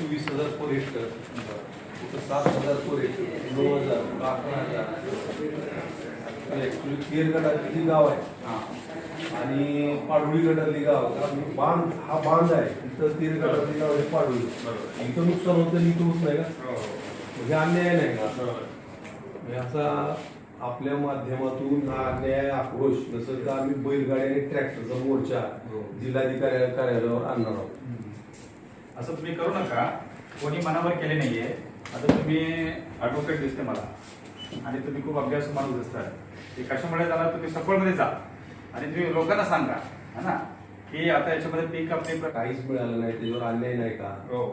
20,000 per hectare, कुठं 7,000 per hectare, 9,000, 11,000. Actually केर गटातली गाव आहे आणि पाडोळी गटातली गाव. बांध हा बांध आहे इथं, केर गटातली गाव आहे पाडोळी. इथं नुकसान होतं, इथं होत नाही का? म्हणजे अन्याय नाही का? याचा आपल्या माध्यमातून हा अन्याय आक्रोश, जसं का आम्ही बैलगाडी आणि ट्रॅक्टरचा मोर्चा जिल्हाधिकारी कार्यालयावर आणणार आहोत. असं तुम्ही करू नका, कोणी मनावर केले नाहीये. आता तुम्ही ॲडव्होकेट दिसते मला आणि तुम्ही खूप अभ्यास माणूस दिसताय. ते कशामुळे झाला, तुम्ही सफळमध्ये जा आणि तुम्ही लोकांना सांगा है ना की आता याच्यामध्ये पीक आपली काहीच मिळालं नाही, त्याच्यावर अन्याय नाही का? हो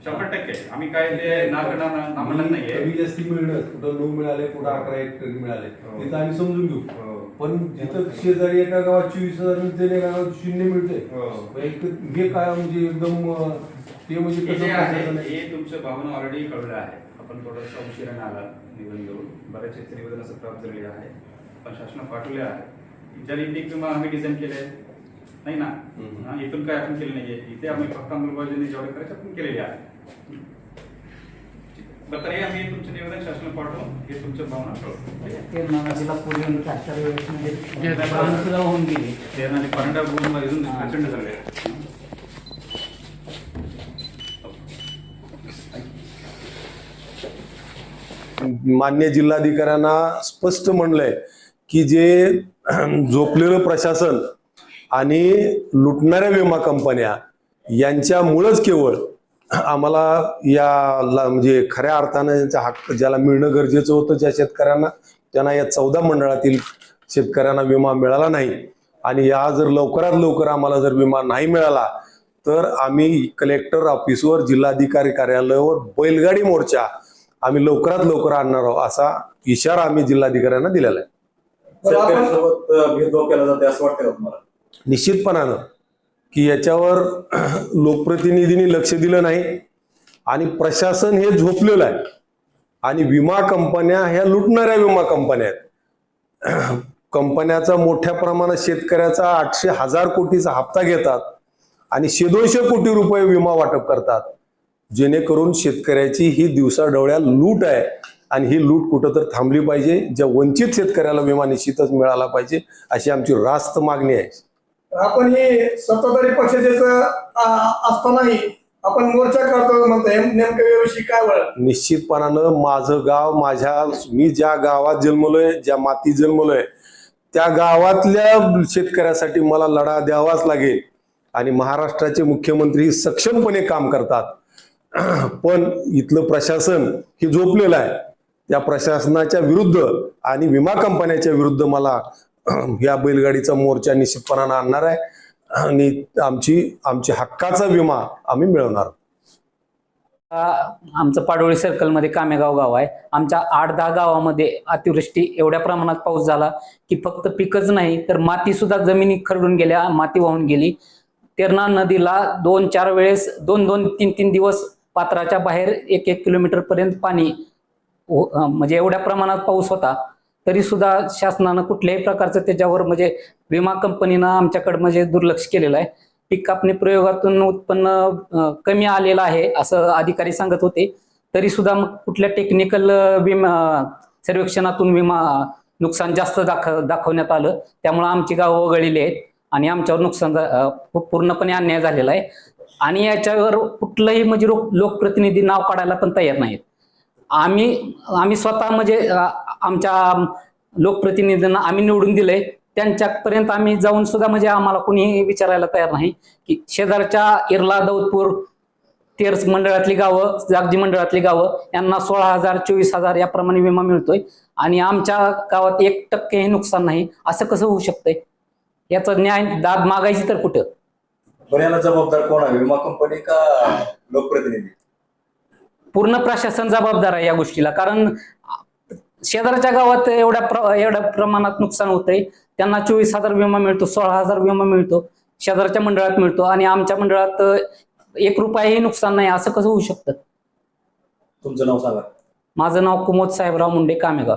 100%. आम्ही काय ते ना म्हणत नाहीये. कमी जास्ती मिळणं, कुठं 9 मिळाले, कुठं 11 हेक्टर मिळाले, तिथं आम्ही समजून घेऊ. पण जिथं शेजारी एका गावात 24,000 मिळते, एका गावात 0 मिळते, हे काय म्हणजे एकदम ते म्हणजे हे तुमच्या भावना ऑलरेडी कळलं आहे. आपण थोडंसं उशिराने आला निवेदन घेऊन, बऱ्याच निवेदन असं प्राप्त झालेले आहे, पण शासनाला पाठवले आहे. ज्या पीक विमा आम्ही डिझाईन केले नाही ना, इथून काय आपण केले नाहीये. इथे आम्ही फक्त अंमलबजावणी जेवढे करायचे आपण केलेले आहे. तर हे आम्ही तुमचे निवेदन शासनाला पाठवून हे तुमच्या भावना कळवतो. होऊन गेली आणि परांडा गुण प्रचंड झाले. मान्य जिल्हाधिकाऱ्यांना स्पष्ट म्हणलंय की जे झोपलेलं प्रशासन आणि लुटणाऱ्या विमा कंपन्या यांच्यामुळेच केवळ आम्हाला या म्हणजे खऱ्या अर्थानं यांचा हक्क ज्याला मिळणं गरजेचं होतं, ज्या शेतकऱ्यांना, त्यांना या 14 मंडळातील शेतकऱ्यांना विमा मिळाला नाही. आणि या जर लवकरात लवकर आम्हाला जर विमा नाही मिळाला तर आम्ही कलेक्टर ऑफिसवर, जिल्हाधिकारी कार्यालयावर बैलगाडी मोर्चा आम्ही लवकरात लवकर आणणार आहोत, असा इशारा आम्ही जिल्हाधिकाऱ्यांना दिलेला आहे. शेतकऱ्यांसोबत भेदभाव केला जाते असं वाटतं का तुम्हाला? निश्चितपणानं की याच्यावर लोकप्रतिनिधींनी लक्ष दिलं नाही आणि प्रशासन हे झोपलेलं आहे आणि विमा कंपन्या ह्या लुटणाऱ्या विमा कंपन्या आहेत. कंपन्याचा मोठ्या प्रमाणात शेतकऱ्याचा 800,000 कोटीचा हप्ता घेतात आणि 100-200 कोटी रुपये विमा वाटप करतात, जेणेकरून शेतकऱ्याची ही दिवसाढवळ्या लूट आहे. आणि ही लूट कुठं तर थांबली पाहिजे. ज्या वंचित शेतकऱ्याला विमा निश्चितच मिळाला पाहिजे, अशी आमची रास्त मागणी आहे. आपण हे सत्ताधारी पक्षाचे असतानाही आपण मोर्चा करतो म्हणतोय, नेमकं याविषयी काय वळण? निश्चितपणानं माझं गाव, मी ज्या गावात जन्मलोय, ज्या मातीत जन्मलोय, त्या गावातल्या शेतकऱ्यासाठी मला लढा द्यावाच लागेल. आणि महाराष्ट्राचे मुख्यमंत्री सक्षमपणे काम करतात, पण इथलं प्रशासन हे झोपलेलं आहे. त्या प्रशासनाच्या विरुद्ध आणि विमा कंपन्याच्या विरुद्ध मला या बैलगाडीचा मोर्चा निश्चितपणानं आणणार आहे आणि आमच्या हक्काचा विमा आम्ही मिळवणार. आमचं पाडोळी सर्कलमध्ये कामेगाव गाव आहे. आमच्या 8-10 गावामध्ये अतिवृष्टी एवढ्या प्रमाणात पाऊस झाला की फक्त पिकच नाही तर माती सुद्धा जमिनी खरडून गेल्या, माती वाहून गेली. तेरणा नदीला 2-4 वेळेस 2-2, 3-3 दिवस पात्राच्या बाहेर 1-1 किलोमीटर पर्यंत पाणी, म्हणजे एवढ्या प्रमाणात पाऊस होता. तरी सुद्धा शासनानं कुठल्याही प्रकारचं त्याच्यावर म्हणजे विमा कंपनीनं आमच्याकडे म्हणजे दुर्लक्ष केलेलं आहे. पीक कापणी प्रयोगातून उत्पन्न कमी आलेलं आहे असं अधिकारी सांगत होते. तरी सुद्धा मग कुठल्या टेक्निकल विमा सर्वेक्षणातून विमा नुकसान जास्त दाखवण्यात आलं, त्यामुळे आमची गावं वगळलेली आहेत आणि आमच्यावर नुकसान पूर्णपणे अन्याय झालेला आहे. आणि याच्यावर कुठलंही म्हणजे लोकप्रतिनिधी नाव काढायला पण तयार नाहीत. आम्ही स्वतः म्हणजे आमच्या लोकप्रतिनिधींना आम्ही निवडून दिलंय, त्यांच्यापर्यंत आम्ही जाऊन सुद्धा म्हणजे आम्हाला कोणी विचारायला तयार नाही की शेजारच्या इर्ला, दौदपूर, तेर्स मंडळातली गावं, जागजी मंडळातली गावं यांना 16,000, 24,000 याप्रमाणे विमा मिळतोय आणि आमच्या गावात 1% नुकसान नाही. असं कसं होऊ शकतंय? याचा न्याय दाद मागायची तर कुठं? याला जबाबदार कोण आहे, विमा कंपनी का लोकप्रतिनिधी? पूर्ण प्रशासन जबाबदार आहे या गोष्टीला. कारण शेजारच्या गावात एवढ्या प्रमाणात नुकसान होतंय, त्यांना 24,000 विमा मिळतो, 16,000 विमा मिळतो, शेजारच्या मंडळात मिळतो आणि आमच्या मंडळात 1 रुपयाही नुकसान नाही. असं कसं होऊ शकतं? तुमचं नाव सांगा. माझं नाव कुमोद साहेबराव मुंडे, कामेगाव.